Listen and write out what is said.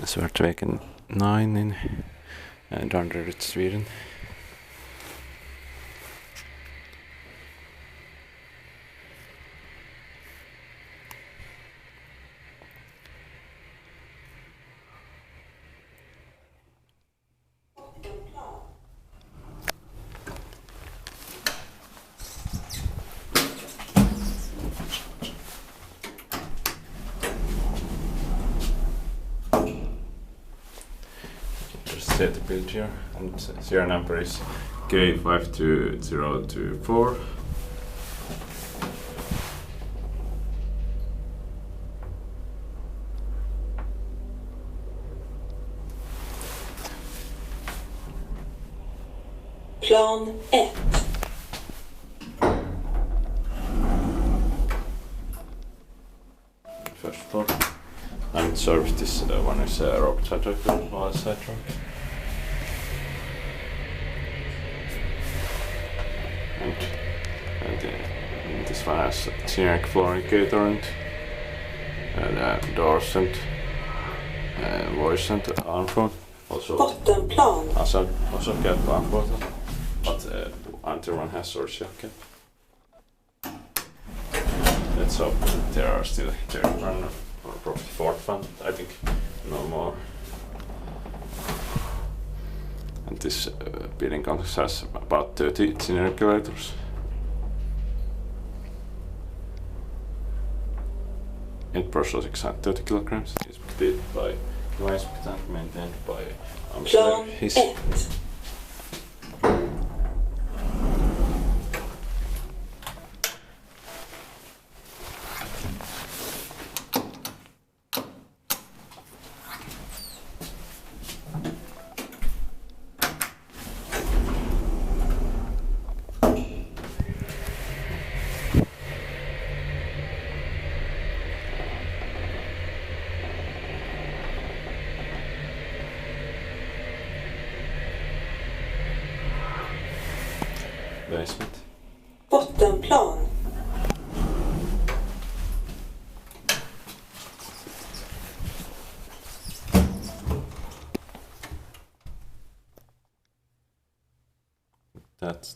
Svärdvägen 9 in Danderyd, Sweden. Set the build here, and serial number is K52024. Plan 1. First floor. And served this one is a rope side rock, wall side rock. And this one has generic flooring catered and doors and voice and armfront. Also, Bottenplan. also get armfront, but under one has source jacket. Let's hope there are still third one or probably fourth one. I think no more. And this building complex has about 30 generic elevators. In Brussels, exact 30 kilograms. Inspected by inspector, maintained by Plan 1. Basement. Bottenplan. That's